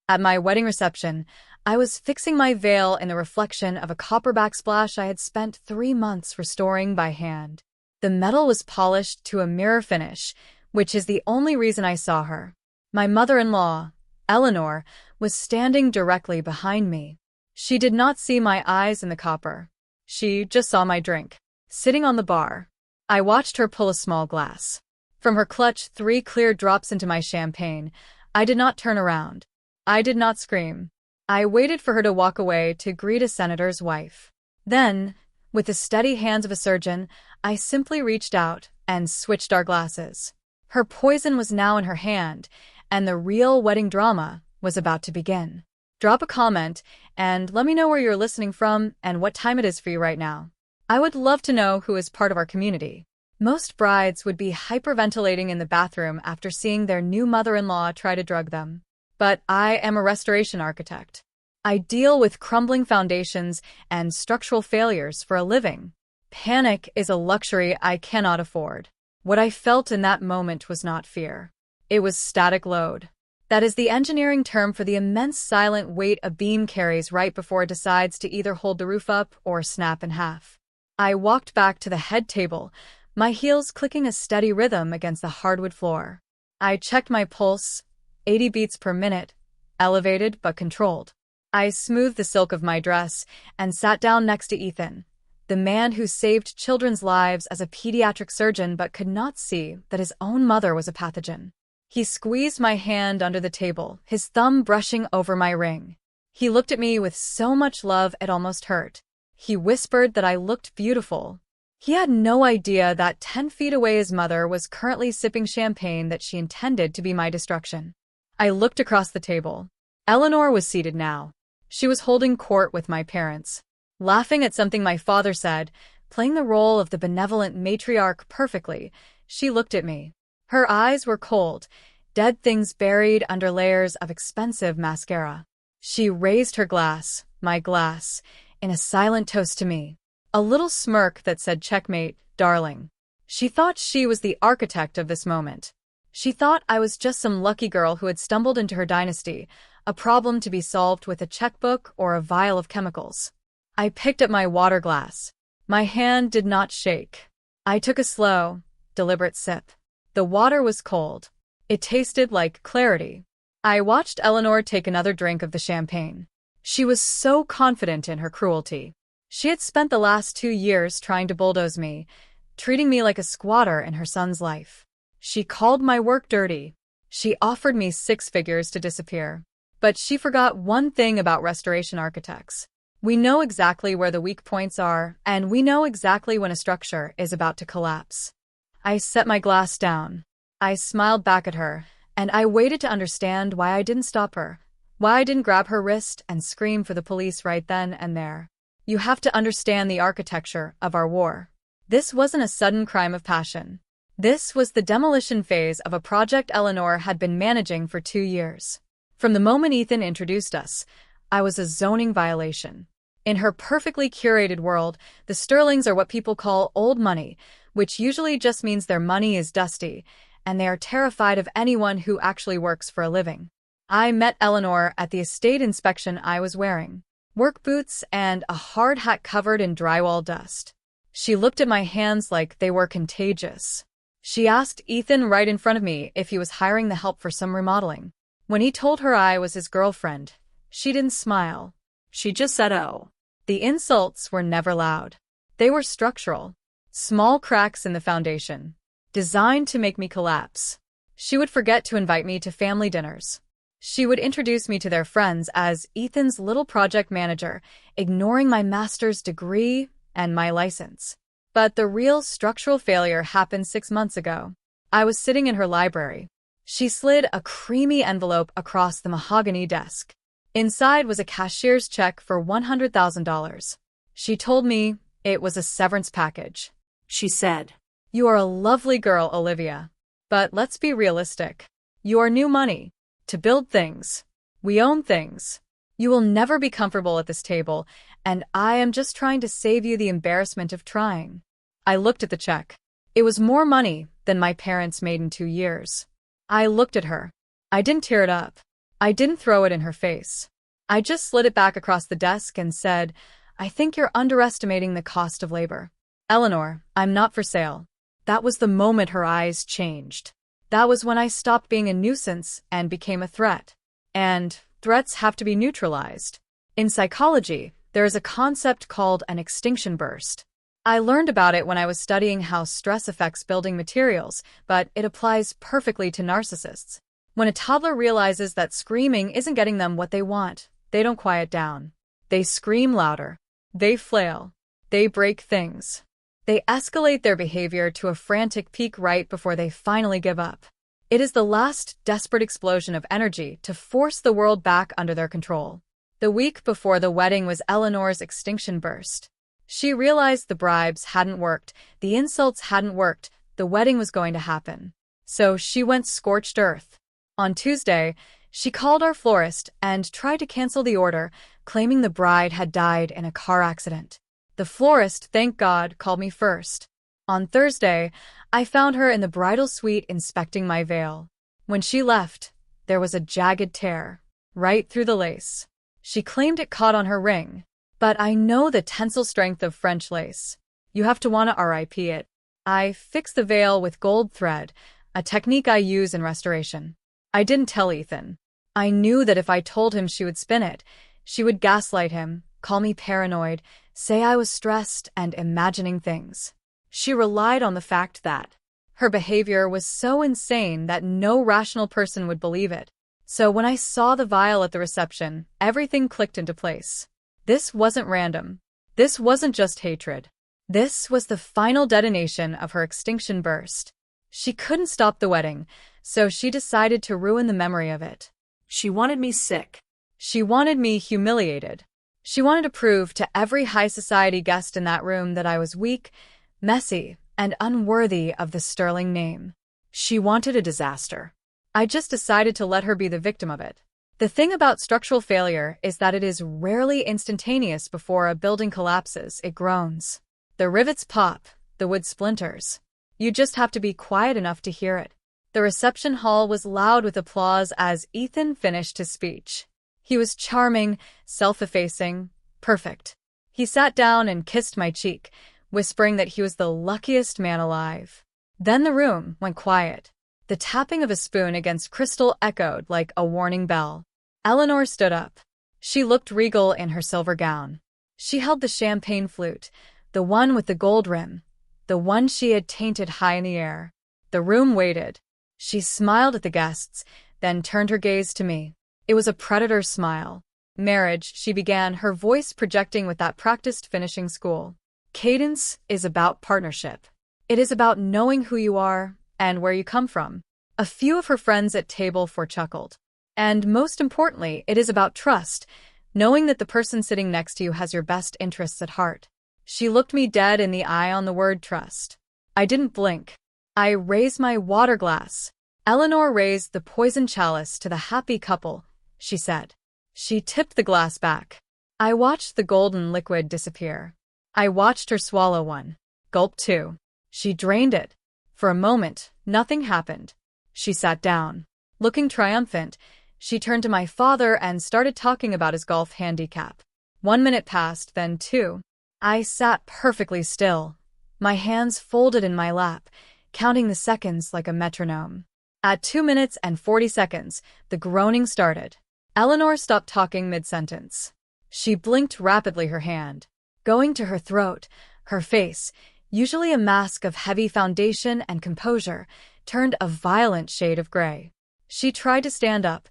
At my wedding reception, I was fixing my veil in the reflection of a copper backsplash I had spent 3 months restoring by hand. The metal was polished to a mirror finish, which is the only reason I saw her. My mother-in-law, Eleanor, was standing directly behind me. She did not see my eyes in the copper. She just saw my drink, sitting on the bar. I watched her pull a small glass. From her clutch, 3 clear drops into my champagne. I did not turn around. I did not scream. I waited for her to walk away to greet a senator's wife. Then, with the steady hands of a surgeon, I simply reached out and switched our glasses. Her poison was now in her hand, and the real wedding drama was about to begin. Drop a comment and let me know where you're listening from and what time it is for you right now. I would love to know who is part of our community. Most brides would be hyperventilating in the bathroom after seeing their new mother-in-law try to drug them. But I am a restoration architect. I deal with crumbling foundations and structural failures for a living. Panic is a luxury I cannot afford. What I felt in that moment was not fear. It was static load. That is the engineering term for the immense silent weight a beam carries right before it decides to either hold the roof up or snap in half. I walked back to the head table, my heels clicking a steady rhythm against the hardwood floor. I checked my pulse, 80 beats per minute, elevated but controlled. I smoothed the silk of my dress and sat down next to Ethan, the man who saved children's lives as a pediatric surgeon but could not see that his own mother was a pathogen. He squeezed my hand under the table, his thumb brushing over my ring. He looked at me with so much love it almost hurt. He whispered that I looked beautiful. He had no idea that 10 feet away his mother was currently sipping champagne that she intended to be my destruction. I looked across the table. Eleanor was seated now. She was holding court with my parents, laughing at something my father said, playing the role of the benevolent matriarch perfectly. She looked at me. Her eyes were cold, dead things buried under layers of expensive mascara. She raised her glass, my glass, in a silent toast to me. A little smirk that said checkmate, darling. She thought she was the architect of this moment. She thought I was just some lucky girl who had stumbled into her dynasty, a problem to be solved with a checkbook or a vial of chemicals. I picked up my water glass. My hand did not shake. I took a slow, deliberate sip. The water was cold. It tasted like clarity. I watched Eleanor take another drink of the champagne. She was so confident in her cruelty. She had spent the last 2 years trying to bulldoze me, treating me like a squatter in her son's life. She called my work dirty. She offered me 6 figures to disappear. But she forgot one thing about restoration architects. We know exactly where the weak points are, and we know exactly when a structure is about to collapse. I set my glass down. I smiled back at her, and I waited to understand why I didn't stop her, why I didn't grab her wrist and scream for the police right then and there. You have to understand the architecture of our war. This wasn't a sudden crime of passion. This was the demolition phase of a project Eleanor had been managing for 2 years. From the moment Ethan introduced us, I was a zoning violation. In her perfectly curated world, the Sterlings are what people call old money, which usually just means their money is dusty, and they are terrified of anyone who actually works for a living. I met Eleanor at the estate inspection I was wearing. Work boots and a hard hat covered in drywall dust. She looked at my hands like they were contagious. She asked Ethan right in front of me if he was hiring the help for some remodeling. When he told her I was his girlfriend, she didn't smile. She just said, "Oh." The insults were never loud. They were structural. Small cracks in the foundation, designed to make me collapse. She would forget to invite me to family dinners. She would introduce me to their friends as Ethan's little project manager, ignoring my master's degree and my license. But the real structural failure happened 6 months ago. I was sitting in her library. She slid a creamy envelope across the mahogany desk. Inside was a cashier's check for $100,000. She told me it was a severance package. She said, "You are a lovely girl, Olivia. But let's be realistic. You are new money. To build things. We own things. You will never be comfortable at this table, and I am just trying to save you the embarrassment of trying." I looked at the check. It was more money than my parents made in 2 years. I looked at her. I didn't tear it up. I didn't throw it in her face. I just slid it back across the desk and said, I think you're underestimating the cost of labor. Eleanor, I'm not for sale. That was the moment her eyes changed. That was when I stopped being a nuisance and became a threat. And threats have to be neutralized. In psychology, there is a concept called an extinction burst. I learned about it when I was studying how stress affects building materials, but it applies perfectly to narcissists. When a toddler realizes that screaming isn't getting them what they want, they don't quiet down. They scream louder. They flail. They break things. They escalate their behavior to a frantic peak right before they finally give up. It is the last desperate explosion of energy to force the world back under their control. The week before the wedding was Eleanor's extinction burst. She realized the bribes hadn't worked, the insults hadn't worked, the wedding was going to happen. So she went scorched earth. On Tuesday, she called our florist and tried to cancel the order, claiming the bride had died in a car accident. The florist, thank God, called me first. On Thursday, I found her in the bridal suite inspecting my veil. When she left, there was a jagged tear, right through the lace. She claimed it caught on her ring, but I know the tensile strength of French lace. You have to want to RIP it. I fixed the veil with gold thread, a technique I use in restoration. I didn't tell Ethan. I knew that if I told him she would spin it, she would gaslight him, call me paranoid, say I was stressed and imagining things. She relied on the fact that her behavior was so insane that no rational person would believe it. So when I saw the vial at the reception, everything clicked into place. This wasn't random. This wasn't just hatred. This was the final detonation of her extinction burst. She couldn't stop the wedding, so she decided to ruin the memory of it. She wanted me sick. She wanted me humiliated. She wanted to prove to every high society guest in that room that I was weak, messy, and unworthy of the sterling name. She wanted a disaster. I just decided to let her be the victim of it. The thing about structural failure is that it is rarely instantaneous. Before a building collapses, it groans. The rivets pop, the wood splinters. You just have to be quiet enough to hear it. The reception hall was loud with applause as Ethan finished his speech. He was charming, self-effacing, perfect. He sat down and kissed my cheek, whispering that he was the luckiest man alive. Then the room went quiet. The tapping of a spoon against crystal echoed like a warning bell. Eleanor stood up. She looked regal in her silver gown. She held the champagne flute, the one with the gold rim, the one she had tainted high in the air. The room waited. She smiled at the guests, then turned her gaze to me. It was a predator's smile. Marriage, she began, her voice projecting with that practiced finishing school. Cadence is about partnership. It is about knowing who you are and where you come from. A few of her friends at table 4 chuckled. And most importantly, it is about trust, knowing that the person sitting next to you has your best interests at heart. She looked me dead in the eye on the word trust. I didn't blink. I raised my water glass. Eleanor raised the poison chalice to the happy couple, she said. She tipped the glass back. I watched the golden liquid disappear. I watched her swallow one. Gulp 2. She drained it. For a moment, nothing happened. She sat down. Looking triumphant, she turned to my father and started talking about his golf handicap. 1 minute passed, then 2. I sat perfectly still, my hands folded in my lap, counting the seconds like a metronome. At 2 minutes and 40 seconds, the groaning started. Eleanor stopped talking mid-sentence. She blinked rapidly, her hand going to her throat. Her face, usually a mask of heavy foundation and composure, turned a violent shade of gray. She tried to stand up,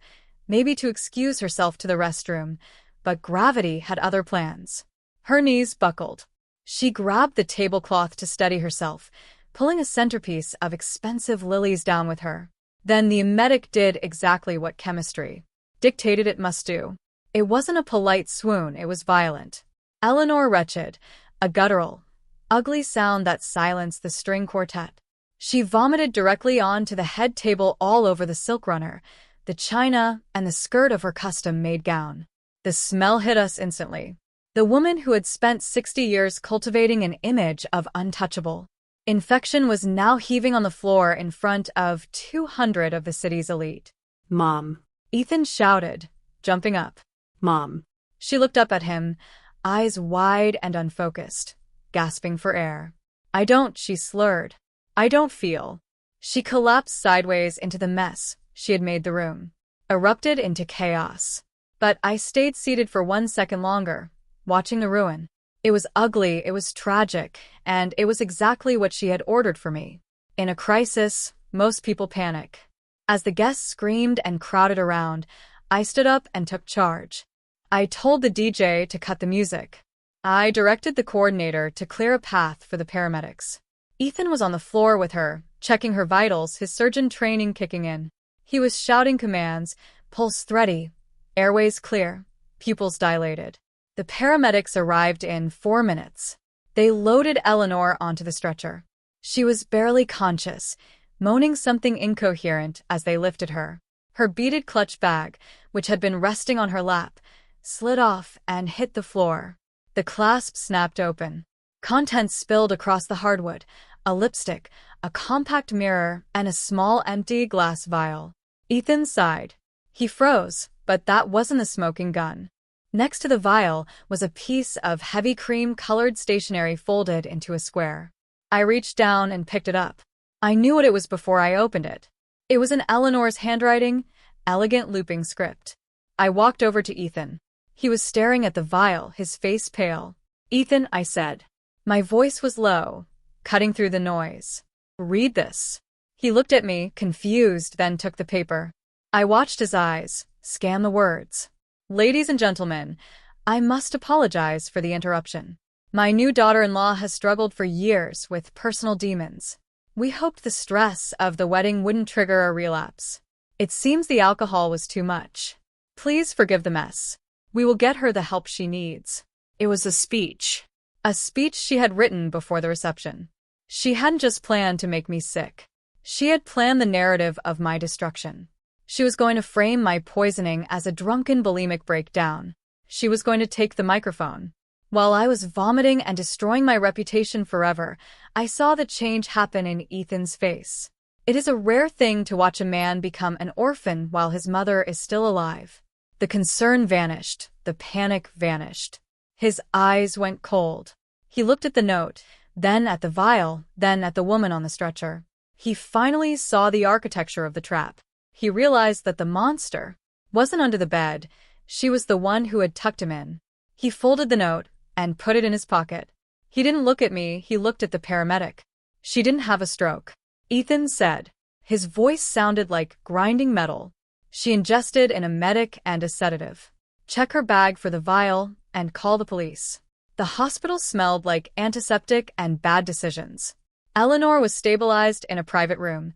maybe to excuse herself to the restroom, but gravity had other plans. Her knees buckled. She grabbed the tablecloth to steady herself, pulling a centerpiece of expensive lilies down with her. Then the emetic did exactly what chemistry dictated it must do. It wasn't a polite swoon, it was violent. Eleanor retched, a guttural, ugly sound that silenced the string quartet. She vomited directly onto the head table, all over the silk runner, the china, and the skirt of her custom-made gown. The smell hit us instantly. The woman who had spent 60 years cultivating an image of untouchable infection was now heaving on the floor in front of 200 of the city's elite. Mom. Ethan shouted, jumping up. Mom. She looked up at him, eyes wide and unfocused, gasping for air. I don't, she slurred. I don't feel. She collapsed sideways into the mess she had made the room, erupted into chaos. But I stayed seated for 1 second longer, watching the ruin. It was ugly, it was tragic, and it was exactly what she had ordered for me. In a crisis, most people panic. As the guests screamed and crowded around, I stood up and took charge. I told the DJ to cut the music. I directed the coordinator to clear a path for the paramedics. Ethan was on the floor with her, checking her vitals, his surgeon training kicking in. He was shouting commands, pulse thready, airways clear, pupils dilated. The paramedics arrived in 4 minutes. They loaded Eleanor onto the stretcher. She was barely conscious, moaning something incoherent as they lifted her. Her beaded clutch bag, which had been resting on her lap, slid off and hit the floor. The clasp snapped open. Contents spilled across the hardwood, a lipstick, a compact mirror, and a small empty glass vial. Ethan sighed. He froze, but that wasn't the smoking gun. Next to the vial was a piece of heavy cream-colored stationery folded into a square. I reached down and picked it up. I knew what it was before I opened it. It was in Eleanor's handwriting, elegant looping script. I walked over to Ethan. He was staring at the vial, his face pale. Ethan, I said. My voice was low, cutting through the noise. Read this. He looked at me, confused, then took the paper. I watched his eyes, scan the words. Ladies and gentlemen, I must apologize for the interruption. My new daughter-in-law has struggled for years with personal demons. We hoped the stress of the wedding wouldn't trigger a relapse. It seems the alcohol was too much. Please forgive the mess. We will get her the help she needs. It was a speech. A speech she had written before the reception. She hadn't just planned to make me sick. She had planned the narrative of my destruction. She was going to frame my poisoning as a drunken bulimic breakdown. She was going to take the microphone. While I was vomiting and destroying my reputation forever, I saw the change happen in Ethan's face. It is a rare thing to watch a man become an orphan while his mother is still alive. The concern vanished. The panic vanished. His eyes went cold. He looked at the note, then at the vial, then at the woman on the stretcher. He finally saw the architecture of the trap. He realized that the monster wasn't under the bed. She was the one who had tucked him in. He folded the note and put it in his pocket. He didn't look at me, he looked at the paramedic. She didn't have a stroke. Ethan said. His voice sounded like grinding metal. She ingested an emetic and a sedative. Check her bag for the vial and call the police. The hospital smelled like antiseptic and bad decisions. Eleanor was stabilized in a private room.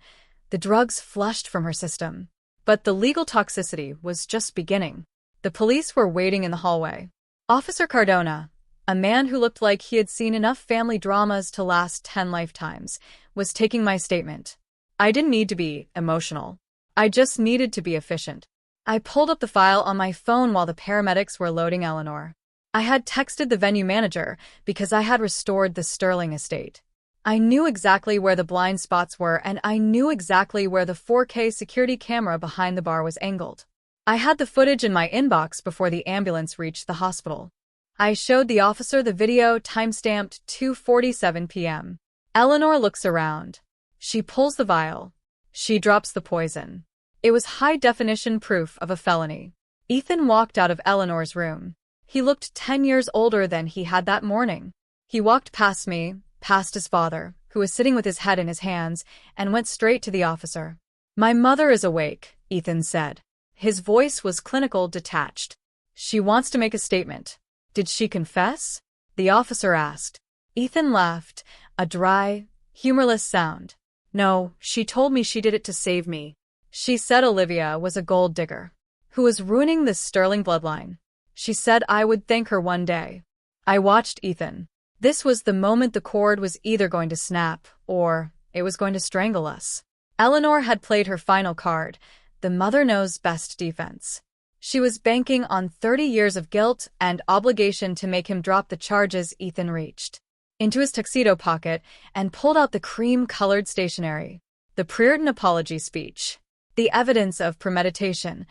The drugs flushed from her system. But the legal toxicity was just beginning. The police were waiting in the hallway. Officer Cardona, a man who looked like he had seen enough family dramas to last 10 lifetimes, was taking my statement. I didn't need to be emotional. I just needed to be efficient. I pulled up the file on my phone while the paramedics were loading Eleanor. I had texted the venue manager because I had restored the Sterling estate. I knew exactly where the blind spots were, and I knew exactly where the 4K security camera behind the bar was angled. I had the footage in my inbox before the ambulance reached the hospital. I showed the officer the video timestamped 2:47 p.m. Eleanor looks around. She pulls the vial. She drops the poison. It was high-definition proof of a felony. Ethan walked out of Eleanor's room. He looked 10 years older than he had that morning. He walked past me, past his father, who was sitting with his head in his hands, and went straight to the officer. My mother is awake, Ethan said. His voice was clinical, detached. She wants to make a statement. Did she confess? The officer asked. Ethan laughed, a dry, humorless sound. No, she told me she did it to save me. She said Olivia was a gold digger who was ruining the Sterling bloodline. She said I would thank her one day. I watched Ethan. This was the moment the cord was either going to snap or it was going to strangle us. Eleanor had played her final card, the mother knows best defense. She was banking on 30 years of guilt and obligation to make him drop the charges. Ethan reached into his tuxedo pocket and pulled out the cream-colored stationery. The pre-written apology speech. The evidence of premeditation.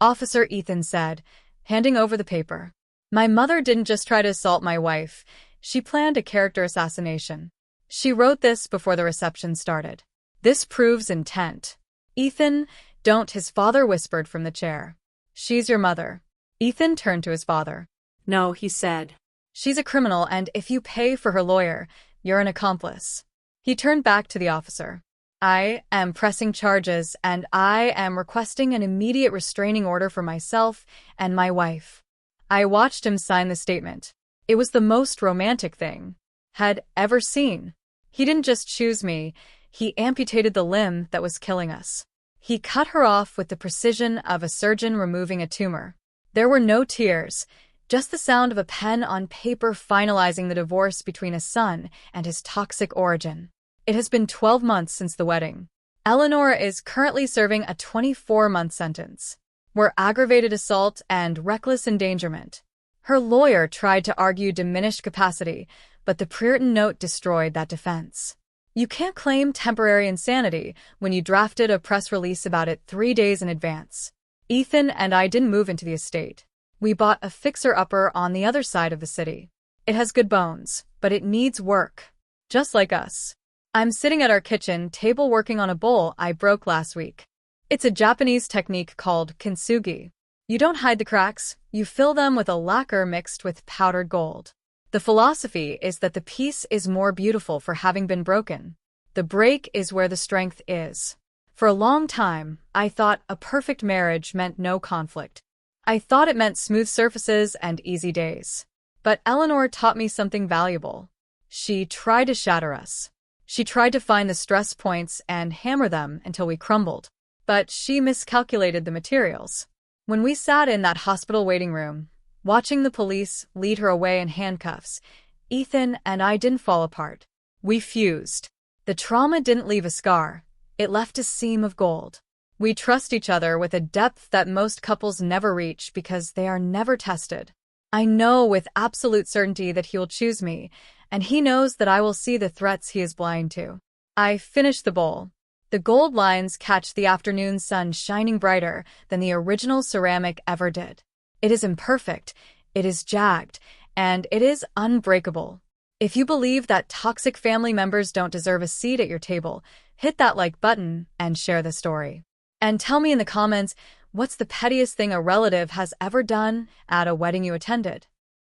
Officer Ethan said, handing over the paper. My mother didn't just try to assault my wife. She planned a character assassination. She wrote this before the reception started. This proves intent. Ethan, don't, his father whispered from the chair. She's your mother. Ethan turned to his father. No, he said. She's a criminal, and if you pay for her lawyer, you're an accomplice. He turned back to the officer. I am pressing charges, and I am requesting an immediate restraining order for myself and my wife. I watched him sign the statement. It was the most romantic thing had ever seen. He didn't just choose me, he amputated the limb that was killing us. He cut her off with the precision of a surgeon removing a tumor. There were no tears, just the sound of a pen on paper finalizing the divorce between a son and his toxic origin. It has been 12 months since the wedding. Eleanor is currently serving a 24-month sentence for aggravated assault and reckless endangerment. Her lawyer tried to argue diminished capacity, but the pre-written note destroyed that defense. You can't claim temporary insanity when you drafted a press release about it 3 days in advance. Ethan and I didn't move into the estate. We bought a fixer-upper on the other side of the city. It has good bones, but it needs work. Just like us. I'm sitting at our kitchen table working on a bowl I broke last week. It's a Japanese technique called kintsugi. You don't hide the cracks, you fill them with a lacquer mixed with powdered gold. The philosophy is that the piece is more beautiful for having been broken. The break is where the strength is. For a long time, I thought a perfect marriage meant no conflict. I thought it meant smooth surfaces and easy days. But Eleanor taught me something valuable. She tried to shatter us. She tried to find the stress points and hammer them until we crumbled. But she miscalculated the materials. When we sat in that hospital waiting room, watching the police lead her away in handcuffs, Ethan and I didn't fall apart. We fused. The trauma didn't leave a scar. It left a seam of gold. We trust each other with a depth that most couples never reach because they are never tested. I know with absolute certainty that he will choose me, and he knows that I will see the threats he is blind to. I finished the bowl. The gold lines catch the afternoon sun shining brighter than the original ceramic ever did. It is imperfect, it is jagged, and it is unbreakable. If you believe that toxic family members don't deserve a seat at your table, hit that like button and share the story. And tell me in the comments, what's the pettiest thing a relative has ever done at a wedding you attended?